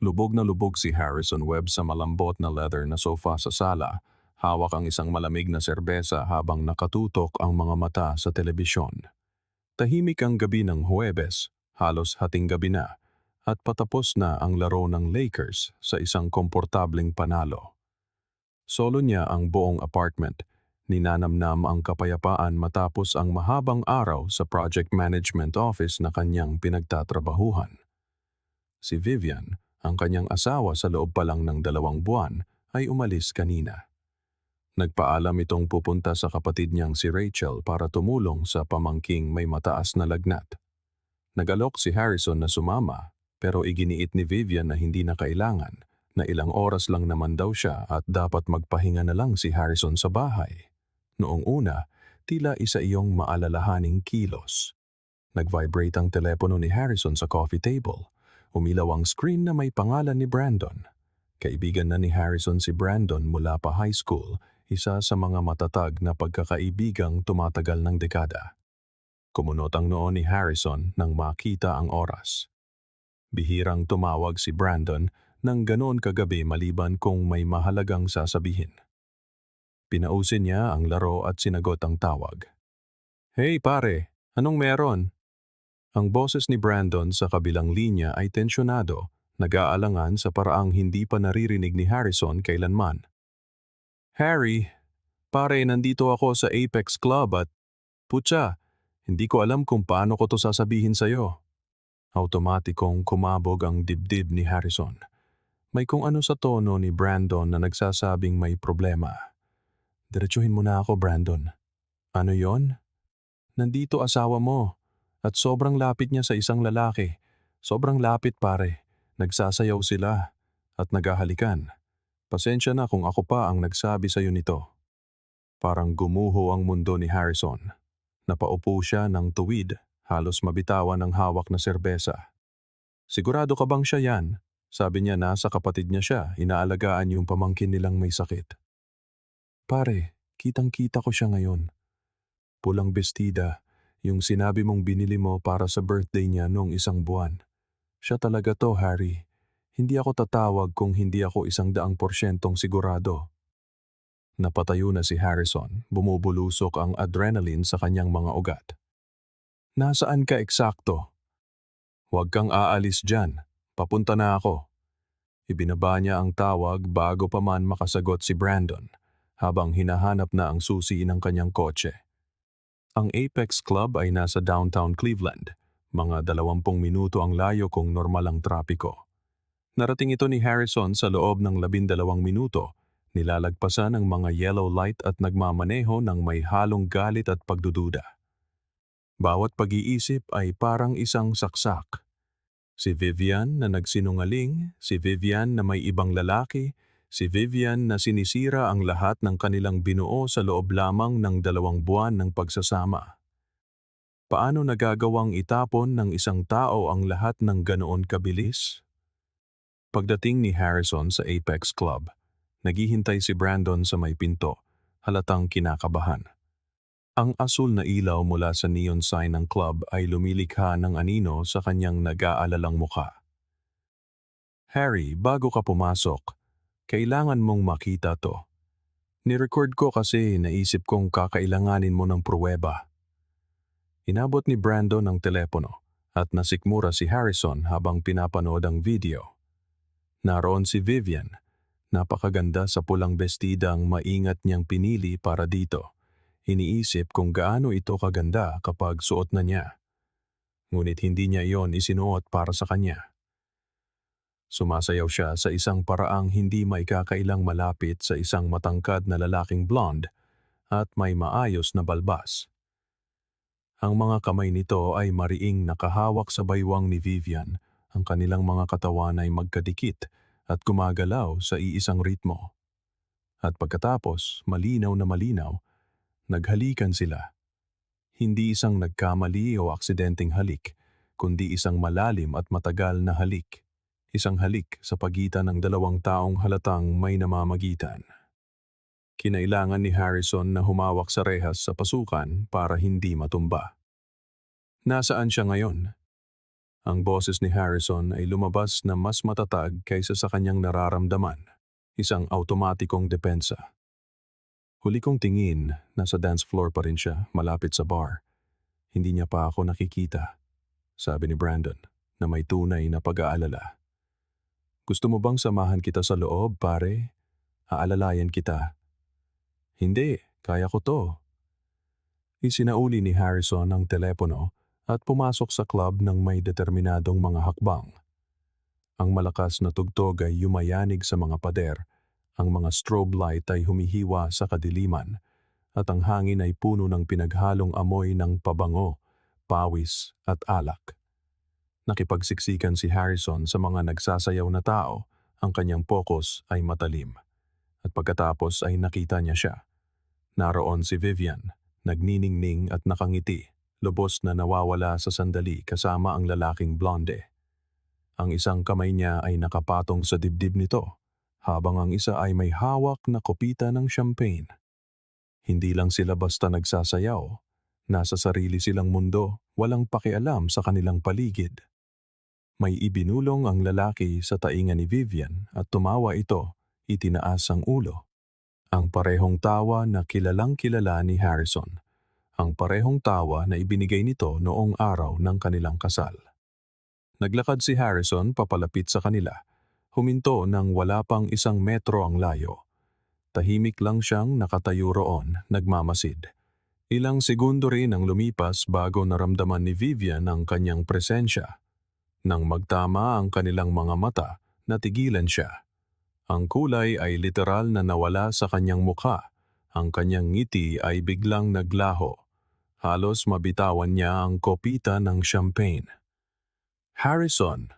Lubog na lubog si Harrison Webb sa malambot na leather na sofa sa sala, hawak ang isang malamig na serbesa habang nakatutok ang mga mata sa telebisyon. Tahimik ang gabi ng Huwebes, halos hating gabi na, at patapos na ang laro ng Lakers sa isang komportableng panalo. Solo niya ang buong apartment, ninanamnam ang kapayapaan matapos ang mahabang araw sa project management office na kanyang pinagtatrabahuhan. Si Vivian, ang kanyang asawa sa loob pa lang ng 2 buwan, ay umalis kanina. Nagpaalam itong pupunta sa kapatid niyang si Rachel para tumulong sa pamangking may mataas na lagnat. Nagalok si Harrison na sumama, pero iginiit ni Vivian na hindi na kailangan, na ilang oras lang naman daw siya at dapat magpahinga na lang si Harrison sa bahay. Noong una, tila isa iyong maalalahaning kilos. Nag-vibrate ang telepono ni Harrison sa coffee table. Umilaw ang screen na may pangalan ni Brandon. Kaibigan na ni Harrison si Brandon mula pa high school, isa sa mga matatag na pagkakaibigang tumatagal ng dekada. Kumunot ang noo ni Harrison nang makita ang oras. Bihirang tumawag si Brandon nang ganoon kagabi maliban kung may mahalagang sasabihin. Pinausin niya ang laro at sinagot ang tawag. "Hey pare, anong meron?" Ang boses ni Brandon sa kabilang linya ay tensyonado, nag-aalangan sa paraang hindi pa naririnig ni Harrison kailanman. "Harry, pare nandito ako sa Apex Club at putya, hindi ko alam kung paano ko to sasabihin sa'yo." Automatikong kumabog ang dibdib ni Harrison. May kung ano sa tono ni Brandon na nagsasabing may problema. "Diretsuhin mo na ako, Brandon." "Ano yon?" "Nandito asawa mo. At sobrang lapit niya sa isang lalaki. Sobrang lapit pare. Nagsasayaw sila. At naghahalikan. Pasensya na kung ako pa ang nagsabi sa'yo nito." Parang gumuho ang mundo ni Harrison. Napaupo siya ng tuwid, halos mabitawan ang hawak na serbesa. "Sigurado ka bang siya yan?" Sabi niya na sa kapatid niya siya, inaalagaan yung pamangkin nilang may sakit. "Pare, kitang-kita ko siya ngayon. Pulang bestida, yung sinabi mong binili mo para sa birthday niya noong 1 buwan. Siya talaga to, Harry. Hindi ako tatawag kung hindi ako 100% sigurado." Napatayo na si Harrison, bumubulusok ang adrenaline sa kanyang mga ugat. "Nasaan ka eksakto?" "Huwag kang aalis dyan. Papunta na ako." Ibinaba niya ang tawag bago pa man makasagot si Brandon, habang hinahanap na ang susi ng kanyang kotse. Ang Apex Club ay nasa downtown Cleveland, mga 20 minuto ang layo kung normal ang trapiko. Narating ito ni Harrison sa loob ng 12 minuto, nilalagpasan ang mga yellow light at nagmamaneho ng may halong galit at pagdududa. Bawat pag-iisip ay parang isang saksak. Si Vivian na nagsinungaling, si Vivian na may ibang lalaki, si Vivian na sinisira ang lahat ng kanilang binuo sa loob lamang ng 2 buwan ng pagsasama. Paano nagagawang itapon ng isang tao ang lahat ng ganoon kabilis? Pagdating ni Harrison sa Apex Club, naghihintay si Brandon sa may pinto, halatang kinakabahan. Ang asul na ilaw mula sa neon sign ng club ay lumilikha ng anino sa kanyang nag-aalalang mukha. "Harry, bago ka pumasok, kailangan mong makita to. Nirecord ko kasi naisip kong kakailanganin mo ng pruweba." Inabot ni Brandon ang telepono at nasikmura si Harrison habang pinapanood ang video. Naroon si Vivian, napakaganda sa pulang bestidang maingat niyang pinili para dito. Iniisip kung gaano ito kaganda kapag suot na niya. Ngunit hindi niya iyon isinuot para sa kanya. Sumasayaw siya sa isang paraang hindi maikakailang malapit sa isang matangkad na lalaking blonde at may maayos na balbas. Ang mga kamay nito ay mariing nakahawak sa baywang ni Vivian. Ang kanilang mga katawan ay magkadikit at gumagalaw sa iisang ritmo. At pagkatapos, malinaw na malinaw, naghalikan sila. Hindi isang nagkamali o aksidenteng halik, kundi isang malalim at matagal na halik. Isang halik sa pagitan ng 2 taong halatang may namamagitan. Kinailangan ni Harrison na humawak sa rehas sa pasukan para hindi matumba. Nasaan siya ngayon? Ang boses ni Harrison ay lumabas na mas matatag kaysa sa kanyang nararamdaman, isang automatikong depensa. Huli kong tingin, nasa dance floor pa rin siya, malapit sa bar. Hindi niya pa ako nakikita, sabi ni Brandon, na may tunay na pag-aalala. Gusto mo bang samahan kita sa loob, pare? Aalalayan kita. Hindi, kaya ko to. Isinauli ni Harrison ang telepono at pumasok sa club ng may determinadong mga hakbang. Ang malakas na tugtog ay yumayanig sa mga pader, ang mga strobe light ay humihiwa sa kadiliman, at ang hangin ay puno ng pinaghalong amoy ng pabango, pawis at alak. Nakipagsiksikan si Harrison sa mga nagsasayaw na tao, ang kanyang focus ay matalim. At pagkatapos ay nakita niya siya. Naroon si Vivian, nagniningning at nakangiti, lubos na nawawala sa sandali kasama ang lalaking blonde. Ang isang kamay niya ay nakapatong sa dibdib nito, habang ang isa ay may hawak na kopita ng champagne. Hindi lang sila basta nagsasayaw, nasa sarili silang mundo, walang pakialam sa kanilang paligid. May ibinulong ang lalaki sa tainga ni Vivian at tumawa ito, itinaas ang ulo. Ang parehong tawa na kilalang-kilala ni Harrison. Ang parehong tawa na ibinigay nito noong araw ng kanilang kasal. Naglakad si Harrison papalapit sa kanila. Huminto nang wala pang 1 metro ang layo. Tahimik lang siyang nakatayo roon, nagmamasid. Ilang segundo rin ang lumipas bago naramdaman ni Vivian ang kanyang presensya. Nang magtama ang kanilang mga mata, natigilan siya. Ang kulay ay literal na nawala sa kanyang mukha. Ang kanyang ngiti ay biglang naglaho. Halos mabitawan niya ang kopita ng champagne. Harrison!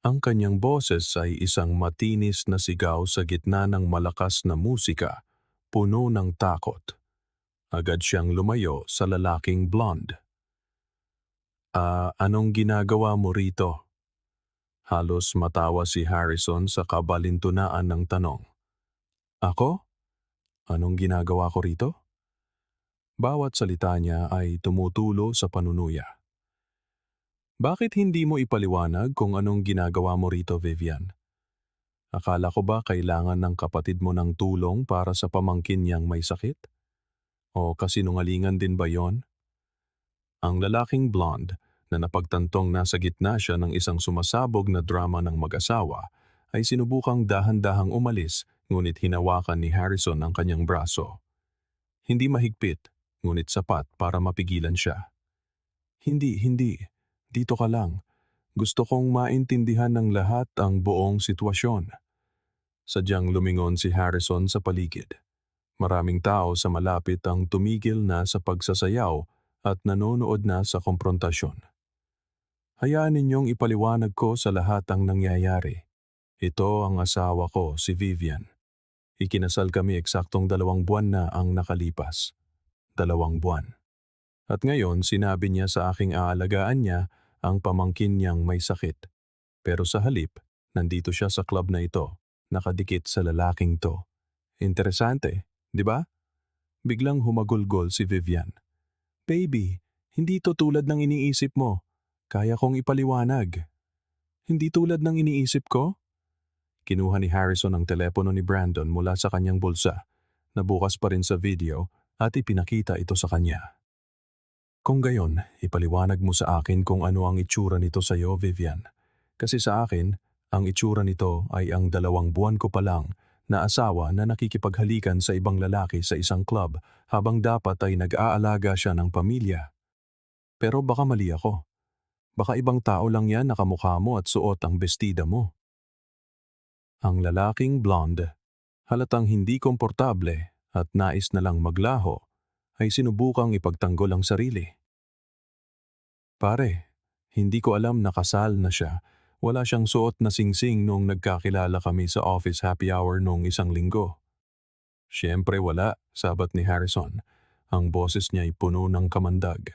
Ang kanyang boses ay isang matinis na sigaw sa gitna ng malakas na musika, puno ng takot. Agad siyang lumayo sa lalaking blonde. Anong ginagawa mo rito? Halos matawa si Harrison sa kabalintunaan ng tanong. Ako? Anong ginagawa ko rito? Bawat salita niya ay tumutulo sa panunuya. Bakit hindi mo ipaliwanag kung anong ginagawa mo rito, Vivian? Akala ko ba kailangan ng kapatid mo ng tulong para sa pamangkin niyang may sakit? O kasinungalingan din ba yon? Ang lalaking blonde, na napagtantong nasa gitna siya ng isang sumasabog na drama ng mag-asawa, ay sinubukang dahan-dahang umalis, ngunit hinawakan ni Harrison ang kanyang braso. Hindi mahigpit, ngunit sapat para mapigilan siya. Hindi. Dito ka lang. Gusto kong maintindihan ng lahat ang buong sitwasyon. Sadyang lumingon si Harrison sa paligid. Maraming tao sa malapit ang tumigil na sa pagsasayaw at nanonood na sa komprontasyon. Hayaan ninyong ipaliwanag ko sa lahat ang nangyayari. Ito ang asawa ko, si Vivian. Ikinasal kami eksaktong 2 buwan na ang nakalipas. 2 buwan. At ngayon sinabi niya sa aking aalagaan niya ang pamangkin niyang may sakit. Pero sa halip, nandito siya sa club na ito, nakadikit sa lalaking to. Interesante, di ba? Biglang humagulgol si Vivian. Baby, hindi to tulad ng iniisip mo. Kaya kong ipaliwanag. Hindi tulad ng iniisip ko? Kinuha ni Harrison ang telepono ni Brandon mula sa kanyang bulsa, na bukas pa rin sa video, at ipinakita ito sa kanya. Kung gayon, ipaliwanag mo sa akin kung ano ang itsura nito sa iyo, Vivian. Kasi sa akin, ang itsura nito ay ang 2 buwan ko pa lang na asawa na nakikipaghalikan sa ibang lalaki sa isang club habang dapat ay nag-aalaga siya ng pamilya. Pero baka mali ako. Baka ibang tao lang yan na kamukha mo at suot ang bestida mo. Ang lalaking blonde, halatang hindi komportable at nais na lang maglaho, ay sinubukang ipagtanggol ang sarili. Pare, hindi ko alam na kasal na siya. Wala siyang suot na singsing nung nagkakilala kami sa office happy hour nung 1 linggo. Siyempre wala, sabat ni Harrison. Ang boses niya ay puno ng kamandag.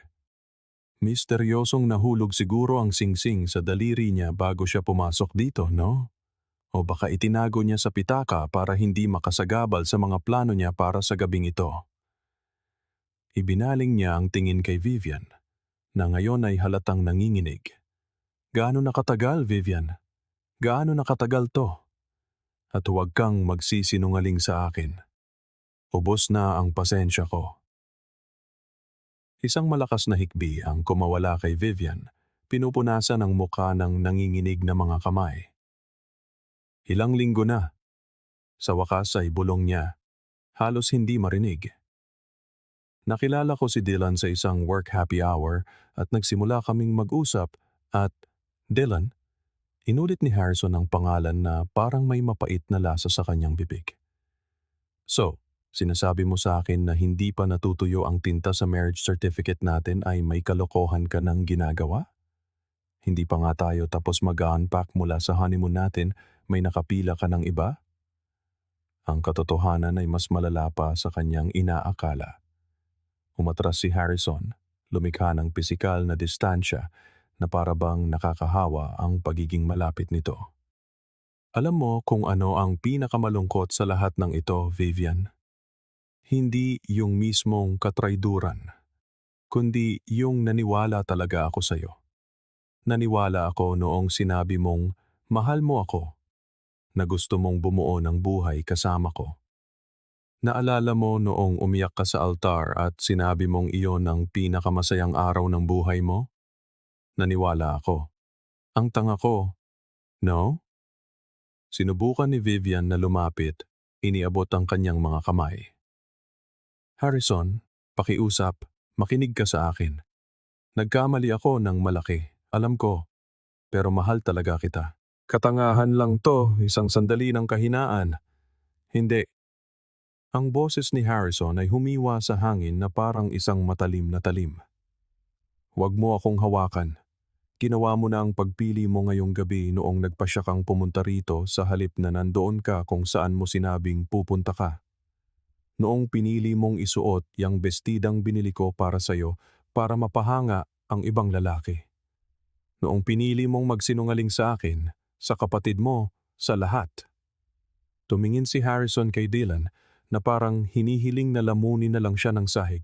Misteryosong nahulog siguro ang singsing sa daliri niya bago siya pumasok dito, no? O baka itinago niya sa pitaka para hindi makasagabal sa mga plano niya para sa gabing ito. Ibinaling niya ang tingin kay Vivian. na ngayon ay halatang nanginginig. Gaano nakatagal, Vivian? Gaano nakatagal to? At huwag kang magsisinungaling sa akin. Ubos na ang pasensya ko. Isang malakas na hikbi ang kumawala kay Vivian, pinupunasan ang muka ng nanginginig na mga kamay. Ilang linggo na. Sa wakas ay bulong niya, halos hindi marinig. Nakilala ko si Dylan sa isang work happy hour at nagsimula kaming mag-usap at, Dylan, inulit ni Harrison ang pangalan na parang may mapait na lasa sa kanyang bibig. So, sinasabi mo sa akin na hindi pa natutuyo ang tinta sa marriage certificate natin ay may kalokohan ka ng ginagawa? Hindi pa nga tayo tapos mag-unpack mula sa honeymoon natin, may nakapila ka ng iba? Ang katotohanan ay mas malala pa sa kanyang inaakala. Umatras si Harrison, lumikha ng pisikal na distansya na parabang nakakahawa ang pagiging malapit nito. Alam mo kung ano ang pinakamalungkot sa lahat ng ito, Vivian? Hindi yung mismong katrayduran, kundi yung naniwala talaga ako sa'yo. Naniwala ako noong sinabi mong mahal mo ako, na gusto mong bumuo ng buhay kasama ko. Naalala mo noong umiyak ka sa altar at sinabi mong iyon ang pinakamasayang araw ng buhay mo? Naniwala ako. Ang tanga ko, no? Sinubukan ni Vivian na lumapit, iniabot ang kanyang mga kamay. Harrison, pakiusap, makinig ka sa akin. Nagkamali ako ng malaki, alam ko, pero mahal talaga kita. Katangahan lang to, isang sandali ng kahinaan. Hindi. Ang boses ni Harrison ay humiwa sa hangin na parang isang matalim na talim. Huwag mo akong hawakan. Ginawa mo na ang pagpili mo ngayong gabi noong nagpasya kang pumunta rito sa halip na nandoon ka kung saan mo sinabing pupunta ka. Noong pinili mong isuot yang bestidang binili ko para sa'yo para mapahanga ang ibang lalaki. Noong pinili mong magsinungaling sa akin, sa kapatid mo, sa lahat. Tumingin si Harrison kay Dylan na parang hinihiling na lamunin na lang siya ng sahig.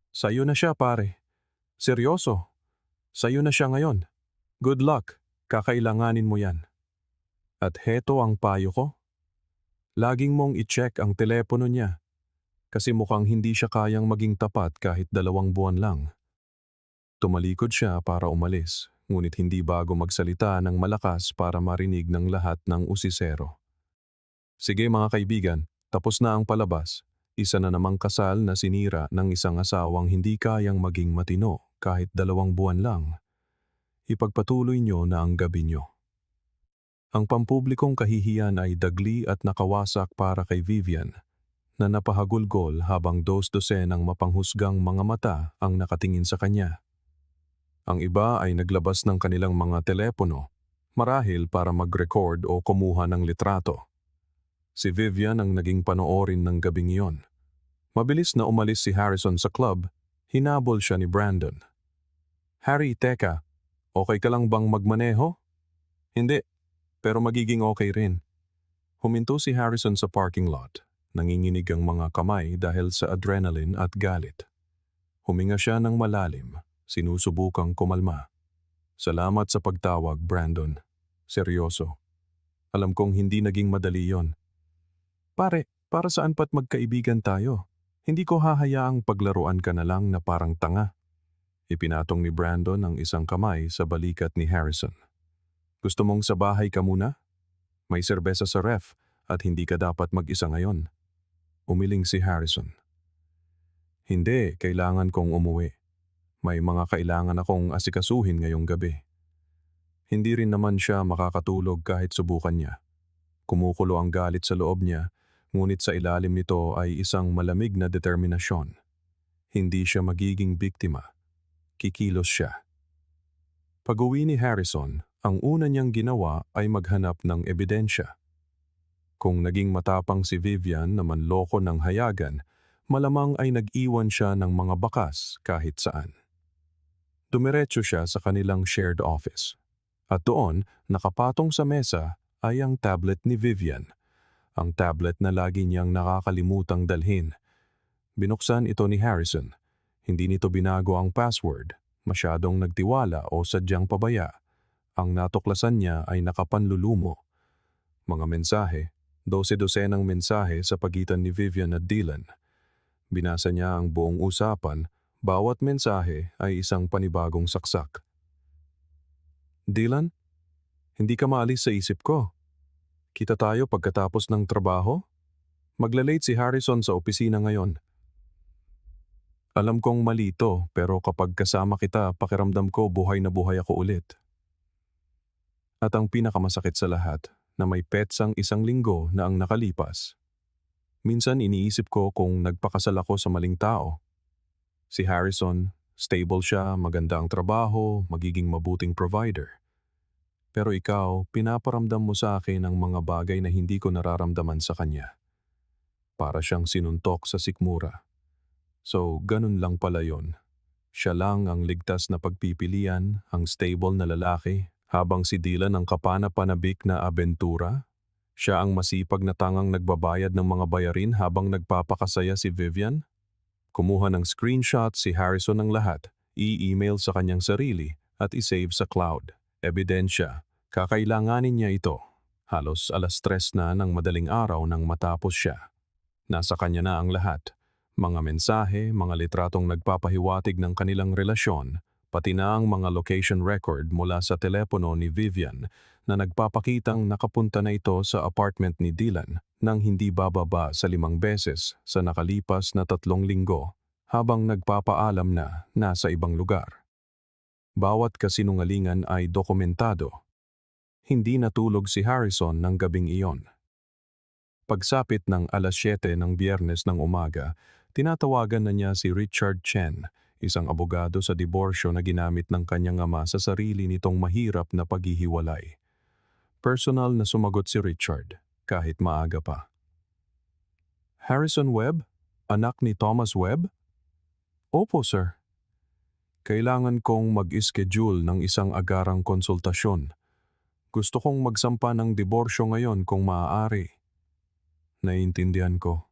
Sa'yo na siya, pare. Seryoso. Sa'yo na siya ngayon. Good luck. Kakailanganin mo yan. At heto ang payo ko. Laging mong i-check ang telepono niya. Kasi mukhang hindi siya kayang maging tapat kahit 2 buwan lang. Tumalikod siya para umalis. Ngunit hindi bago magsalita ng malakas para marinig ng lahat ng usisero. Sige mga kaibigan, tapos na ang palabas. Isa na namang kasal na sinira ng isang asawang hindi kayang maging matino kahit 2 buwan lang. Ipagpatuloy nyo na ang gabi nyo. Ang pampublikong kahihiyan ay dagli at nakawasak para kay Vivian na napahagulgol habang 2 dosenang mapanghusgang mga mata ang nakatingin sa kanya. Ang iba ay naglabas ng kanilang mga telepono, marahil para mag-record o kumuha ng litrato. Si Vivian ang naging panoorin ng gabing iyon. Mabilis na umalis si Harrison sa club, hinabol siya ni Brandon. Harry, teka, okay ka lang bang magmaneho? Hindi, pero magiging okay rin. Huminto si Harrison sa parking lot, nanginginig ang mga kamay dahil sa adrenaline at galit. Huminga siya ng malalim. Sinusubukang kumalma. Salamat sa pagtawag, Brandon. Seryoso. Alam kong hindi naging madali yon. Pare, para saan pa't magkaibigan tayo? Hindi ko hahayaang paglaruan ka na lang na parang tanga. Ipinatong ni Brandon ang isang kamay sa balikat ni Harrison. Gusto mong sa bahay ka muna? May serbesa sa ref at hindi ka dapat mag-isa ngayon. Umiling si Harrison. Hindi, kailangan kong umuwi. May mga kailangan akong asikasuhin ngayong gabi. Hindi rin naman siya makakatulog kahit subukan niya. Kumukulo ang galit sa loob niya, ngunit sa ilalim nito ay isang malamig na determinasyon. Hindi siya magiging biktima. Kikilos siya. Pag-uwi ni Harrison, ang una niyang ginawa ay maghanap ng ebidensya. Kung naging matapang si Vivian na manloko ng hayagan, malamang ay nag-iwan siya ng mga bakas kahit saan. Dumiretso siya sa kanilang shared office. At doon, nakapatong sa mesa ay ang tablet ni Vivian. Ang tablet na lagi niyang nakakalimutang dalhin. Binuksan ito ni Harrison. Hindi nito binago ang password. masyadong nagtiwala o sadyang pabaya. Ang natuklasan niya ay nakapanlulumo. Mga mensahe, 12-dosenang mensahe sa pagitan ni Vivian at Dylan. Binasa niya ang buong usapan, bawat mensahe ay isang panibagong saksak. Dylan, hindi ka maalis sa isip ko. Kita tayo pagkatapos ng trabaho? Maglalate si Harrison sa opisina ngayon. Alam kong mali ito, pero kapag kasama kita, pakiramdam ko buhay na buhay ako ulit. At ang pinakamasakit sa lahat, na may petsang 1 linggo na ang nakalipas. Minsan iniisip ko kung nagpakasal ako sa maling tao. Si Harrison, stable siya, maganda ang trabaho, magiging mabuting provider. Pero ikaw, pinaparamdam mo sa akin ang mga bagay na hindi ko nararamdaman sa kanya. Para siyang sinuntok sa sikmura. So, ganun lang pala yon. Siya lang ang ligtas na pagpipilian, ang stable na lalaki, habang si Dylan ang kapana-panabik na abentura. Siya ang masipag na tangang nagbabayad ng mga bayarin habang nagpapakasaya si Vivian. Kumuha ng screenshot si Harrison ng lahat, i-email sa kanyang sarili at isave sa cloud. Ebidensya, kakailanganin niya ito. Halos 3:00 na ng madaling araw nang matapos siya. Nasa kanya na ang lahat. Mga mensahe, mga litratong nagpapahiwatig ng kanilang relasyon, pati na ang mga location record mula sa telepono ni Vivian na nagpapakitang nakapunta na ito sa apartment ni Dylan nang hindi bababa sa 5 beses sa nakalipas na 3 linggo habang nagpapaalam na nasa ibang lugar. Bawat kasinungalingan ay dokumentado. Hindi natulog si Harrison ng gabing iyon. Pagsapit ng 7:00 ng Biyernes ng umaga, tinatawagan na niya si Richard Chen, isang abogado sa diborsyo na ginamit ng kanyang ama sa sarili nitong mahirap na paghihiwalay. Personal na sumagot si Richard, kahit maaga pa. Harrison Webb? Anak ni Thomas Webb? Opo, sir. Kailangan kong mag-schedule ng isang agarang konsultasyon. Gusto kong magsampa ng diborsyo ngayon kung maaari. Naiintindihan ko.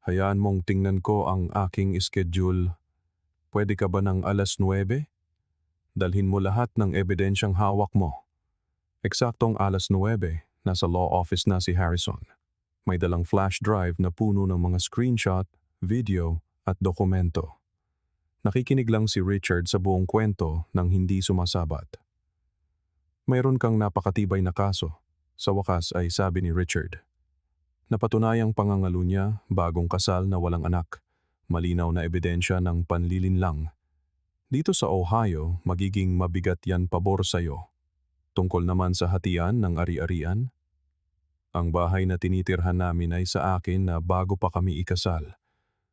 Hayaan mong tingnan ko ang aking schedule. Pwede ka ba ng 9:00? Dalhin mo lahat ng ebidensyang hawak mo. Eksaktong 9:00, nasa law office na si Harrison. May dalang flash drive na puno ng mga screenshot, video at dokumento. Nakikinig lang si Richard sa buong kwento nang hindi sumasabat. Mayroon kang napakatibay na kaso, sa wakas ay sabi ni Richard. Napatunayang pangangalo niya, bagong kasal na walang anak. Malinaw na ebidensya ng panlilinlang. Dito sa Ohio, magiging mabigat yan pabor sa'yo. Tungkol naman sa hatian ng ari-arian, ang bahay na tinitirhan namin ay sa akin na bago pa kami ikasal.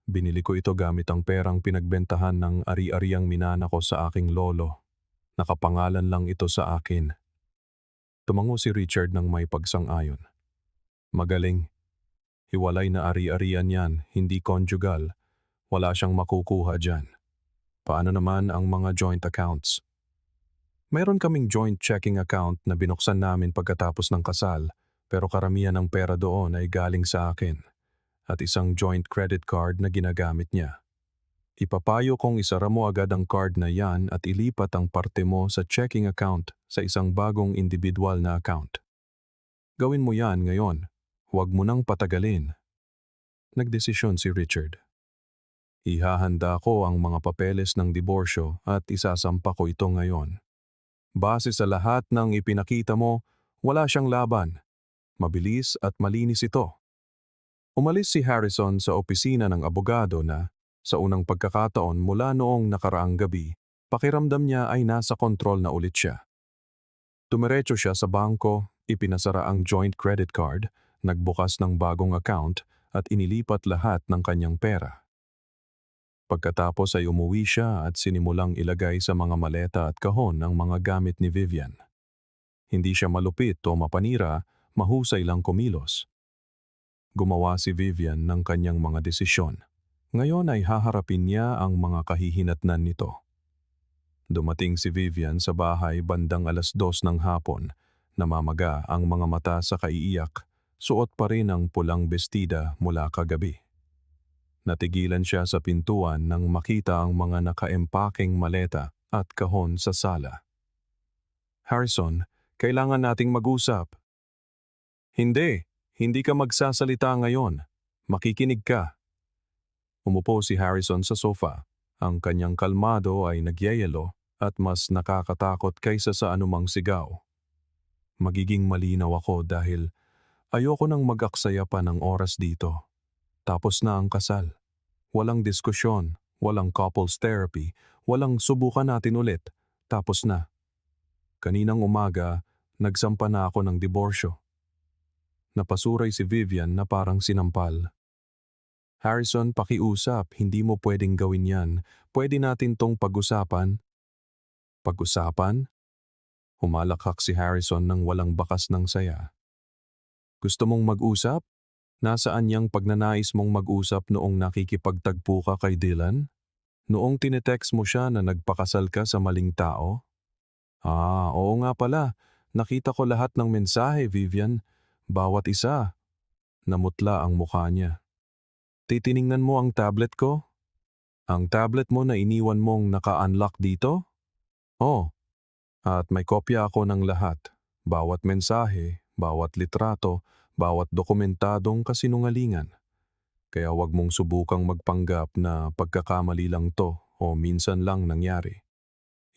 Binili ko ito gamit ang perang pinagbentahan ng ari-ariang minana ko sa aking lolo. Nakapangalan lang ito sa akin. Tumango si Richard ng may pagsang-ayon. Magaling. Hiwalay na ari-arian yan, hindi conjugal. Wala siyang makukuha dyan. Paano naman ang mga joint accounts? Mayroon kaming joint checking account na binuksan namin pagkatapos ng kasal, pero karamihan ng pera doon ay galing sa akin. At isang joint credit card na ginagamit niya. Ipapayo kong isara mo agad ang card na yan at ilipat ang parte mo sa checking account sa isang bagong individual na account. Gawin mo yan ngayon. Huwag mo nang patagalin. Nagdesisyon si Richard. Ihahanda ko ang mga papeles ng diborsyo at isasampa ko ito ngayon. Base sa lahat ng ipinakita mo, wala siyang laban. Mabilis at malinis ito. Umalis si Harrison sa opisina ng abogado na, sa unang pagkakataon mula noong nakaraang gabi, pakiramdam niya ay nasa kontrol na ulit siya. Tumiretso siya sa bangko, ipinasara ang joint credit card, nagbukas ng bagong account at inilipat lahat ng kanyang pera. Pagkatapos ay umuwi siya at sinimulang ilagay sa mga maleta at kahon ang mga gamit ni Vivian. Hindi siya malupit o mapanira, mahusay lang kumilos. Gumawa si Vivian ng kanyang mga desisyon. Ngayon ay haharapin niya ang mga kahihinatnan nito. Dumating si Vivian sa bahay bandang 2:00 ng hapon. Namamaga ang mga mata sa kaiiyak. Suot pa rin ang pulang bestida mula kagabi. Natigilan siya sa pintuan nang makita ang mga nakaempaking maleta at kahon sa sala. Harrison, kailangan nating mag-usap. Hindi ka magsasalita ngayon. Makikinig ka. Umupo si Harrison sa sofa. Ang kanyang kalmado ay nagyayelo at mas nakakatakot kaysa sa anumang sigaw. Magiging malinaw ako dahil ayoko nang mag-aksaya pa ng oras dito. Tapos na ang kasal. Walang diskusyon, walang couples therapy, walang subukan natin ulit. Tapos na. Kaninang umaga, nagsampa na ako ng diborsyo. Napasuray si Vivian na parang sinampal. Harrison, pakiusap, hindi mo pwedeng gawin yan. Pwede natin tong pag-usapan. Pag-usapan? Humalakhak si Harrison nang walang bakas ng saya. Gusto mong mag-usap? Nasaan yang pagnanais mong mag-usap noong nakikipagtagpo ka kay Dylan? Noong tinetext mo siya na nagpakasal ka sa maling tao? Oo nga pala. Nakita ko lahat ng mensahe, Vivian. Bawat isa. Namutla ang mukha niya. Titiningnan mo ang tablet ko? Ang tablet mo na iniwan mong naka-unlock dito? Oh, at may kopya ako ng lahat. Bawat mensahe, bawat litrato, bawat dokumentadong kasinungalingan. Kaya wag mong subukang magpanggap na pagkakamali lang to o minsan lang nangyari.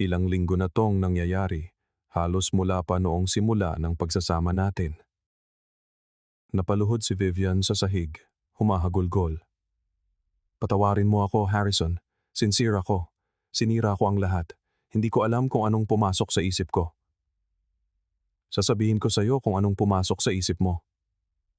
Ilang linggo na tong nangyayari, halos mula pa noong simula ng pagsasama natin. Napaluhod si Vivian sa sahig, humahagulgol. Patawarin mo ako, Harrison. Sincere ako. Sinira ko ang lahat. Hindi ko alam kung anong pumasok sa isip ko. Sasabihin ko sa iyo kung anong pumasok sa isip mo.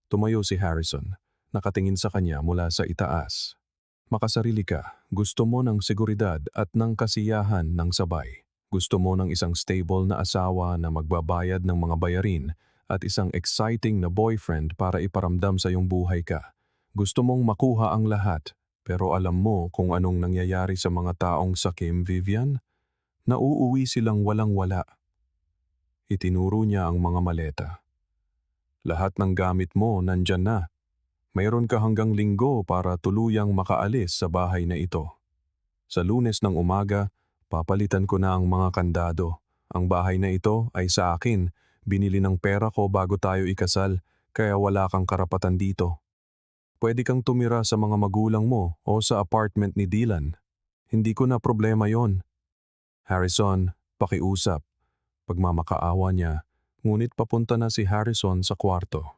Tumayo si Harrison, nakatingin sa kanya mula sa itaas. Makasarili ka, gusto mo ng seguridad at ng kasiyahan ng sabay. Gusto mo ng isang stable na asawa na magbabayad ng mga bayarin at isang exciting na boyfriend para iparamdam sa iyong buhay ka. Gusto mong makuha ang lahat, pero alam mo kung anong nangyayari sa mga taong sakim, Vivian? Nauuwi silang walang-wala. Itinuro niya ang mga maleta. Lahat ng gamit mo nandyan na. Mayroon ka hanggang Linggo para tuluyang makaalis sa bahay na ito. Sa Lunes ng umaga, papalitan ko na ang mga kandado. Ang bahay na ito ay sa akin. Binili ng pera ko bago tayo ikasal, kaya wala kang karapatan dito. Pwede kang tumira sa mga magulang mo o sa apartment ni Dylan. Hindi ko na problema yon. Harrison, pakiusap. Pagmamakaawa niya, ngunit papunta na si Harrison sa kwarto.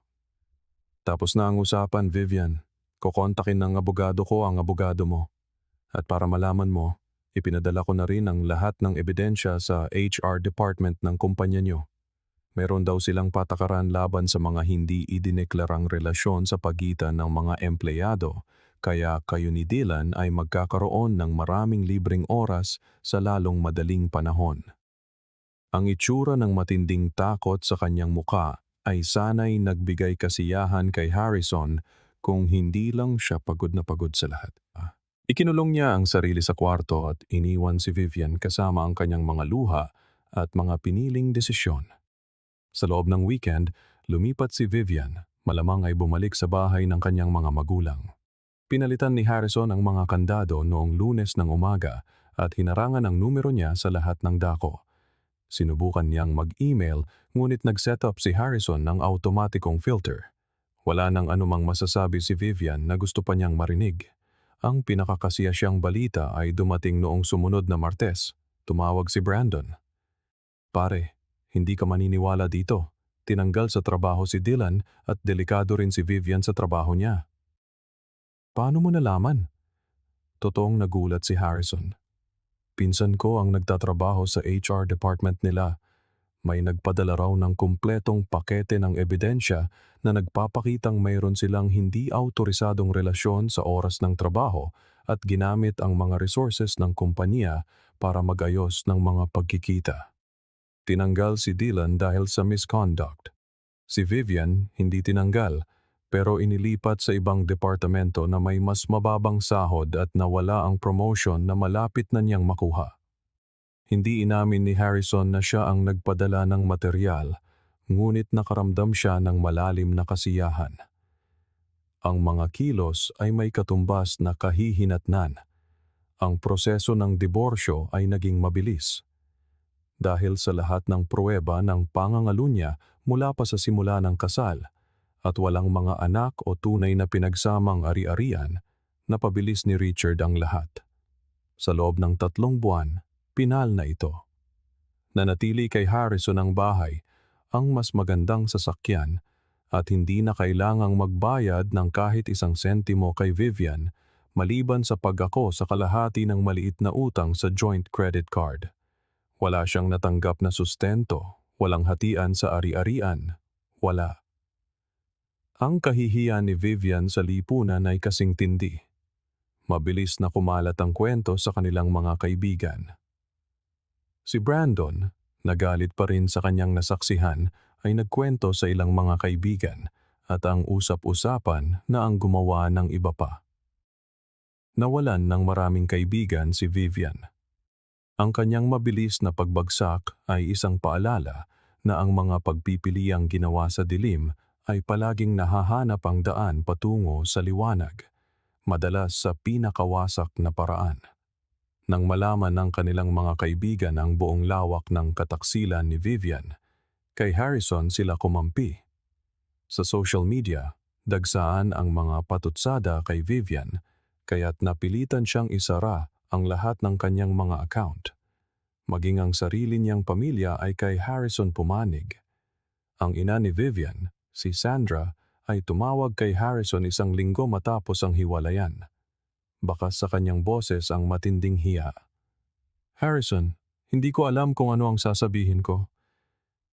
Tapos na ang usapan, Vivian. Kokontakin ng abogado ko ang abogado mo. At para malaman mo, ipinadala ko na rin ang lahat ng ebidensya sa HR department ng kumpanya niyo. Meron daw silang patakaran laban sa mga hindi idineklarang relasyon sa pagitan ng mga empleyado, kaya kayo ni Dylan ay magkakaroon ng maraming libreng oras sa lalong madaling panahon. Ang itsura ng matinding takot sa kanyang muka ay sanay nagbigay kasiyahan kay Harrison kung hindi lang siya pagod na pagod sa lahat. Ikinulong niya ang sarili sa kwarto at iniwan si Vivian kasama ang kanyang mga luha at mga piniling desisyon. Sa loob ng weekend, lumipat si Vivian, malamang ay bumalik sa bahay ng kanyang mga magulang. Pinalitan ni Harrison ang mga kandado noong Lunes ng umaga at hinarangan ang numero niya sa lahat ng dako. Sinubukan niyang mag-email ngunit nag-set up si Harrison ng automatikong filter. Wala nang anumang masasabi si Vivian na gusto pa niyang marinig. Ang pinakakasiya siyang balita ay dumating noong sumunod na Martes. Tumawag si Brandon. Pare, hindi ka maniniwala dito. Tinanggal sa trabaho si Dylan at delikado rin si Vivian sa trabaho niya. Paano mo nalaman? Totoong nagulat si Harrison. Pinsan ko ang nagtatrabaho sa HR department nila. May nagpadala raw ng kumpletong pakete ng ebidensya na nagpapakitang mayroon silang hindi autorisadong relasyon sa oras ng trabaho at ginamit ang mga resources ng kumpanya para mag-ayos ng mga pagkikita. Tinanggal si Dylan dahil sa misconduct. Si Vivian hindi tinanggal, pero inilipat sa ibang departamento na may mas mababang sahod at nawala ang promotion na malapit na niyang makuha. Hindi inamin ni Harrison na siya ang nagpadala ng material, ngunit nakaramdam siya ng malalim na kasiyahan. Ang mga kilos ay may katumbas na kahihinatnan. ang proseso ng diborsyo ay naging mabilis. Dahil sa lahat ng pruweba ng pangangalunya mula pa sa simula ng kasal at walang mga anak o tunay na pinagsamang ari-arian, napabilis ni Richard ang lahat. Sa loob ng 3 buwan, pinal na ito. Nanatili kay Harrison ang bahay, ang mas magandang sasakyan, at hindi na kailangang magbayad ng kahit 1 sentimo kay Vivian maliban sa pag-ako sa kalahati ng maliit na utang sa joint credit card. Wala siyang natanggap na sustento, walang hatian sa ari-arian, wala. Ang kahihiyan ni Vivian sa lipunan ay kasing tindi. Mabilis na kumalat ang kwento sa kanilang mga kaibigan. Si Brandon, nagalit pa rin sa kanyang nasaksihan, ay nagkwento sa ilang mga kaibigan at ang usap-usapan na ang gumawa ng iba pa. Nawalan ng maraming kaibigan si Vivian. Ang kanyang mabilis na pagbagsak ay isang paalala na ang mga pagpipiliang ginawa sa dilim ay palaging nahahanap ang daan patungo sa liwanag, madalas sa pinakawasak na paraan. Nang malaman ng kanilang mga kaibigan ang buong lawak ng kataksilan ni Vivian, kay Harrison sila kumampi. Sa social media, dagsaan ang mga patutsada kay Vivian, kaya't napilitan siyang isara ang lahat ng kanyang mga account. Maging ang sarili niyang pamilya ay kay Harrison pumanig. Ang ina ni Vivian, si Sandra, ay tumawag kay Harrison 1 linggo matapos ang hiwalayan. Bakas sa kanyang boses ang matinding hiya. "Harrison, hindi ko alam kung ano ang sasabihin ko.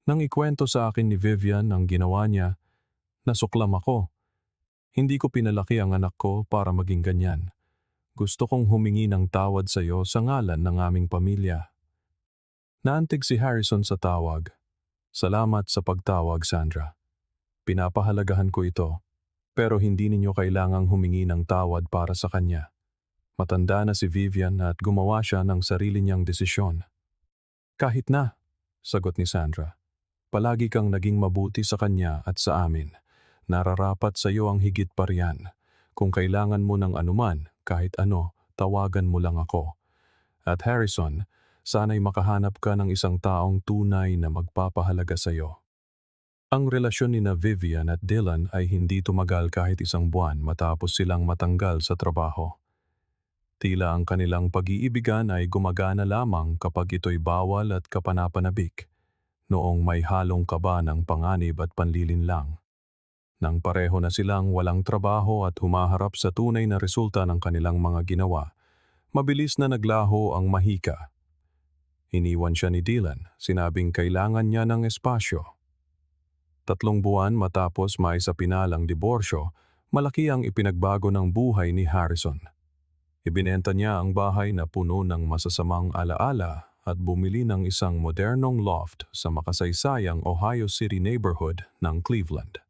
Nang ikwento sa akin ni Vivian ang ginawa niya, nasuklam ako. Hindi ko pinalaki ang anak ko para maging ganyan. Gusto kong humingi ng tawad sa iyo sa ngalan ng aming pamilya." Naantig si Harrison sa tawag. "Salamat sa pagtawag, Sandra. Pinapahalagahan ko ito, pero hindi ninyo kailangang humingi ng tawad para sa kanya. Matanda na si Vivian at gumawa siya ng sarili niyang desisyon." "Kahit na," sagot ni Sandra. "Palagi kang naging mabuti sa kanya at sa amin. Nararapat sa iyo ang higit pa riyan. Kung kailangan mo ng anuman, kahit ano, tawagan mo lang ako. At Harrison, sana'y makahanap ka ng isang taong tunay na magpapahalaga sa iyo." Ang relasyon ni Vivian at Dylan ay hindi tumagal kahit 1 buwan matapos silang matanggal sa trabaho. Tila ang kanilang pag-iibigan ay gumagana lamang kapag ito'y bawal at kapanapanabik, noong may halong kaba ng panganib at panlilinlang. Nang pareho na silang walang trabaho at humaharap sa tunay na resulta ng kanilang mga ginawa, mabilis na naglaho ang mahika. Iniwan siya ni Dylan, sinabing kailangan niya ng espasyo. 3 buwan matapos maisapinal ang diborsyo, malaki ang ipinagbago ng buhay ni Harrison. Ibinenta niya ang bahay na puno ng masasamang alaala at bumili ng isang modernong loft sa makasaysayang Ohio City neighborhood ng Cleveland.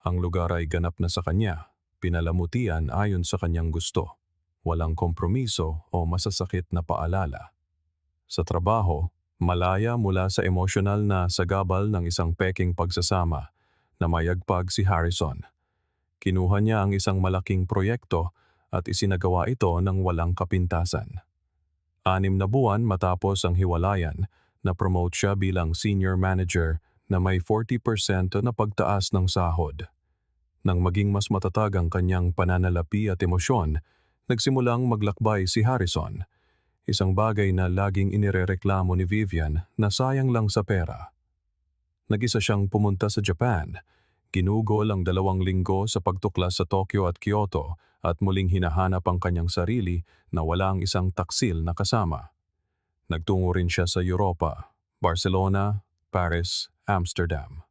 Ang lugar ay ganap na sa kanya, pinalamutian ayon sa kanyang gusto, walang kompromiso o masasakit na paalala. Sa trabaho, malaya mula sa emosyonal na sagabal ng isang peking pagsasama, na mayagpag si Harrison. Kinuha niya ang isang malaking proyekto at isinagawa ito ng walang kapintasan. 6 na buwan matapos ang hiwalayan, na-promote siya bilang senior manager na may 40% na pagtaas ng sahod. Nang maging mas matatag ang kanyang pananalapi at emosyon, nagsimulang maglakbay si Harrison. Isang bagay na laging inirereklamo ni Vivian na sayang lang sa pera. Nag-isa siyang pumunta sa Japan. Ginugol ang 2 linggo sa pagtuklas sa Tokyo at Kyoto at muling hinahanap ang kanyang sarili na wala ang isang taksil na kasama. Nagtungo rin siya sa Europa, Barcelona, Paris, Amsterdam.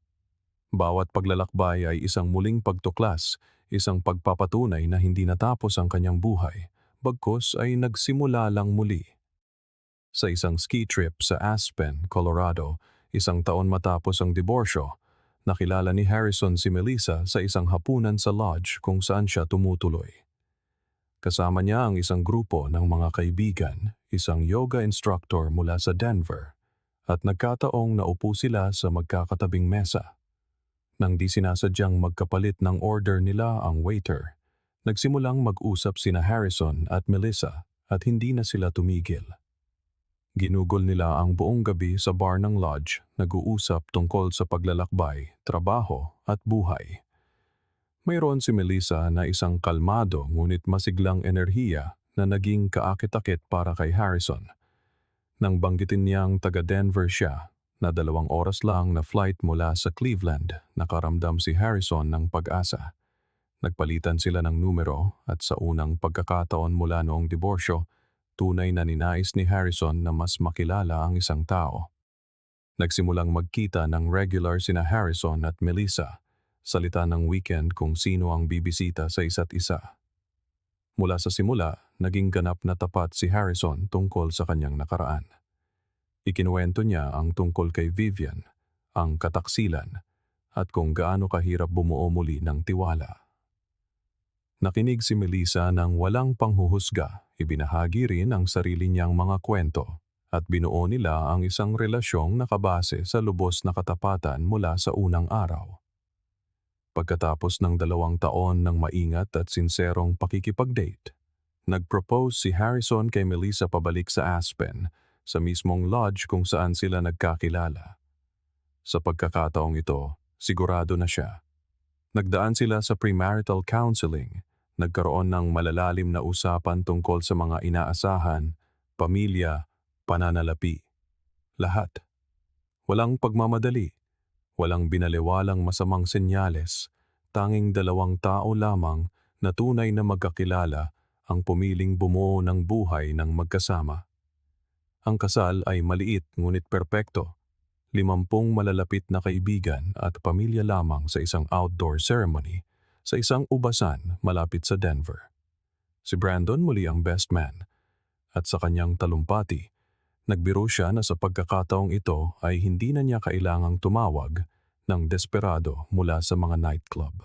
Bawat paglalakbay ay isang muling pagtuklas, isang pagpapatunay na hindi natapos ang kanyang buhay, bagkus ay nagsimula lang muli. Sa isang ski trip sa Aspen, Colorado, 1 taon matapos ang diborsyo, nakilala ni Harrison si Melissa sa isang hapunan sa lodge kung saan siya tumutuloy. Kasama niya ang isang grupo ng mga kaibigan, isang yoga instructor mula sa Denver, at nagkataong naupo sila sa magkakatabing mesa. Nang di sinasadyang magkapalit ng order nila ang waiter, Nagsimulang mag-usap sina Harrison at Melissa at hindi na sila tumigil. Ginugol nila ang buong gabi sa bar ng lodge, nag-uusap tungkol sa paglalakbay, trabaho at buhay. Mayroon si Melissa na isang kalmado ngunit masiglang enerhiya na naging kaakit-akit para kay Harrison. Nang banggitin niyang taga-Denver siya, na 2 oras lang na flight mula sa Cleveland, nakaramdam si Harrison ng pag-asa. Nagpalitan sila ng numero at sa unang pagkakataon mula noong diborsyo, tunay na ninais ni Harrison na mas makilala ang isang tao. Nagsimulang magkita ng regular sina Harrison at Melissa, salita ng weekend kung sino ang bibisita sa isa't isa. Mula sa simula, naging ganap na tapat si Harrison tungkol sa kanyang nakaraan. Ikinuwento niya ang tungkol kay Vivian, ang kataksilan, at kung gaano kahirap bumuo muli ng tiwala. Nakinig si Melissa ng walang panghuhusga, ibinahagi rin ang sarili niyang mga kwento, at binuo nila ang isang relasyong nakabase sa lubos na katapatan mula sa unang araw. Pagkatapos ng 2 taon ng maingat at sinserong pakikipag-date, nag-propose si Harrison kay Melissa pabalik sa Aspen, sa mismong lodge kung saan sila nagkakilala. Sa pagkakataong ito, sigurado na siya. Nagdaan sila sa premarital counseling, nagkaroon ng malalalim na usapan tungkol sa mga inaasahan, pamilya, pananalapi. Lahat. Walang pagmamadali. Walang binaliwalang masamang senyales. Tanging 2 tao lamang na tunay na magkakilala ang pumiling bumuo ng buhay ng magkasama. Ang kasal ay maliit ngunit perpekto. 50 malalapit na kaibigan at pamilya lamang sa isang outdoor ceremony sa isang ubasan malapit sa Denver. Si Brandon muli ang best man at sa kanyang talumpati, nagbiro siya na sa pagkakataong ito ay hindi na niya kailangang tumawag ng desperado mula sa mga nightclub.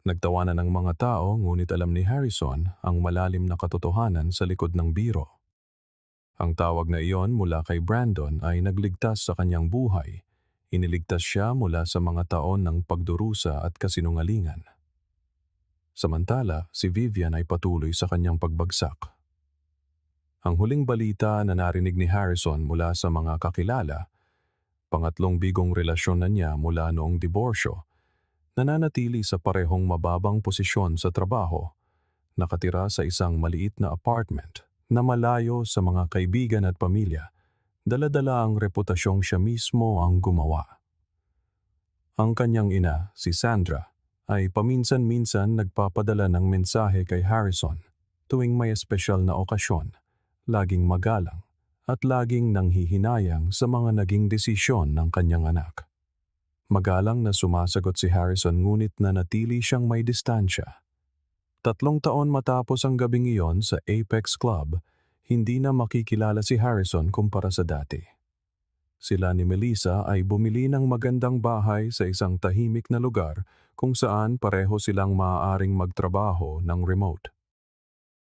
Nagtawanan ng mga tao ngunit alam ni Harrison ang malalim na katotohanan sa likod ng biro. Ang tawag na iyon mula kay Brandon ay nagligtas sa kanyang buhay. Iniligtas siya mula sa mga taon ng pagdurusa at kasinungalingan. Samantala, si Vivian ay patuloy sa kanyang pagbagsak. Ang huling balita na narinig ni Harrison mula sa mga kakilala, pangatlong bigong relasyon na niya mula noong diborsyo, nananatili sa parehong mababang posisyon sa trabaho, nakatira sa isang maliit na apartment na malayo sa mga kaibigan at pamilya. Dala-dala ang reputasyong siya mismo ang gumawa. Ang kanyang ina, si Sandra, ay paminsan-minsan nagpapadala ng mensahe kay Harrison tuwing may espesyal na okasyon, laging magalang at laging nanghihinayang sa mga naging desisyon ng kanyang anak. Magalang na sumasagot si Harrison ngunit nanatili siyang may distansya. 3 taon matapos ang gabing iyon sa Apex Club, hindi na makikilala si Harrison kumpara sa dati. Sila ni Melissa ay bumili ng magandang bahay sa isang tahimik na lugar kung saan pareho silang maaaring magtrabaho ng remote.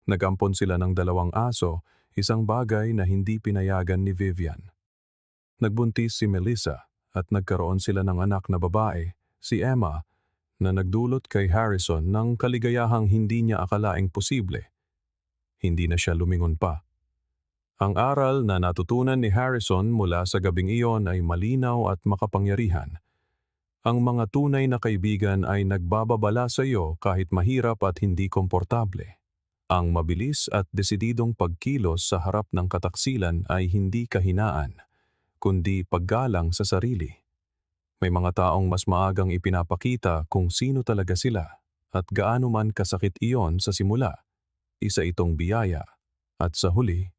Nagampon sila ng 2 aso, isang bagay na hindi pinayagan ni Vivian. Nagbuntis si Melissa at nagkaroon sila ng anak na babae, si Emma, na nagdulot kay Harrison ng kaligayahang hindi niya akalaing posible. Hindi na siya lumingon pa. Ang aral na natutunan ni Harrison mula sa gabing iyon ay malinaw at makapangyarihan. Ang mga tunay na kaibigan ay nagbababala sa iyo kahit mahirap at hindi komportable. Ang mabilis at desididong pagkilos sa harap ng kataksilan ay hindi kahinaan, kundi paggalang sa sarili. May mga taong mas maagang ipinapakita kung sino talaga sila at gaano man kasakit iyon sa simula. Isa itong biyaya at sa huli,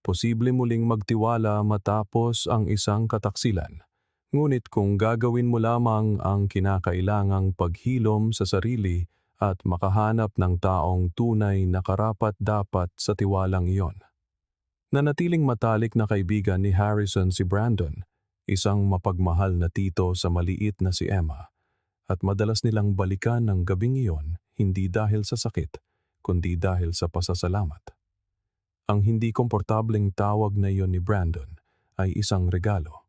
posible muling magtiwala matapos ang isang kataksilan. Ngunit kung gagawin mo lamang ang kinakailangang paghilom sa sarili at makahanap ng taong tunay na karapat-dapat sa tiwalang iyon. Nanatiling matalik na kaibigan ni Harrison si Brandon, isang mapagmahal na tito sa maliit na si Emma, at madalas nilang balikan ng gabing iyon hindi dahil sa sakit, kundi dahil sa pasasalamat. Ang hindi komportableng tawag na iyon ni Brandon ay isang regalo.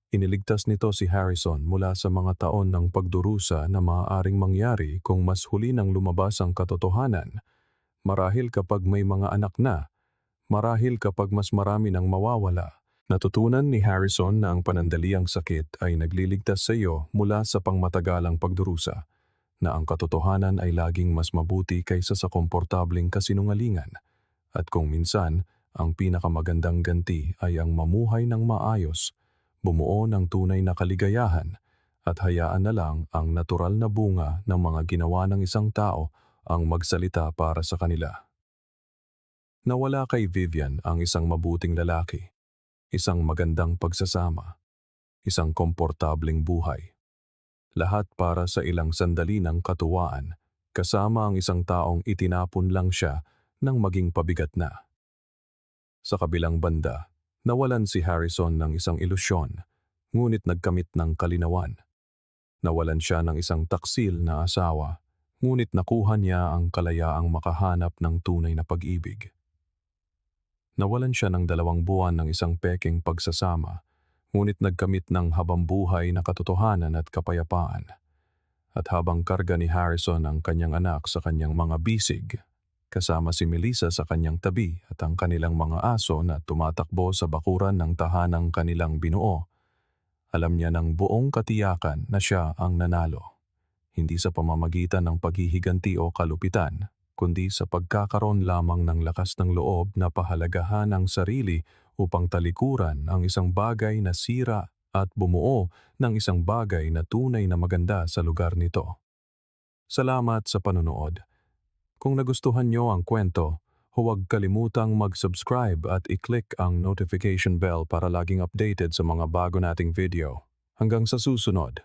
Iniligtas nito si Harrison mula sa mga taon ng pagdurusa na maaaring mangyari kung mas huli nang lumabas ang katotohanan, marahil kapag may mga anak na, marahil kapag mas marami nang mawawala. Natutunan ni Harrison na ang panandaliang sakit ay nagliligtas sa iyo mula sa pangmatagalang pagdurusa, na ang katotohanan ay laging mas mabuti kaysa sa komportabling kasinungalingan, at kung minsan, ang pinakamagandang ganti ay ang mamuhay ng maayos, bumuo ng tunay na kaligayahan, at hayaan na lang ang natural na bunga ng mga ginawa ng isang tao ang magsalita para sa kanila. Nawala kay Vivian ang isang mabuting lalaki, isang magandang pagsasama, isang komportabling buhay. Lahat para sa ilang sandali ng katuwaan, kasama ang isang taong itinapon lang siya nang maging pabigat na. Sa kabilang banda, nawalan si Harrison ng isang ilusyon, ngunit nagkamit ng kalinawan. Nawalan siya ng isang taksil na asawa, ngunit nakuha niya ang kalayaang makahanap ng tunay na pag-ibig. Nawalan siya ng 2 buwan ng isang pekeng pagsasama, ngunit nagkamit ng habambuhay na katotohanan at kapayapaan. At habang karga ni Harrison ang kanyang anak sa kanyang mga bisig, kasama si Melissa sa kanyang tabi at ang kanilang mga aso na tumatakbo sa bakuran ng tahanang kanilang binuo, alam niya ng buong katiyakan na siya ang nanalo. Hindi sa pamamagitan ng paghihiganti o kalupitan, kundi sa pagkakaroon lamang ng lakas ng loob na pahalagahan ang sarili upang talikuran ang isang bagay na sira at bumuo ng isang bagay na tunay na maganda sa lugar nito. Salamat sa panonood. Kung nagustuhan nyo ang kwento, huwag kalimutang mag-subscribe at i-click ang notification bell para laging updated sa mga bago nating video. Hanggang sa susunod.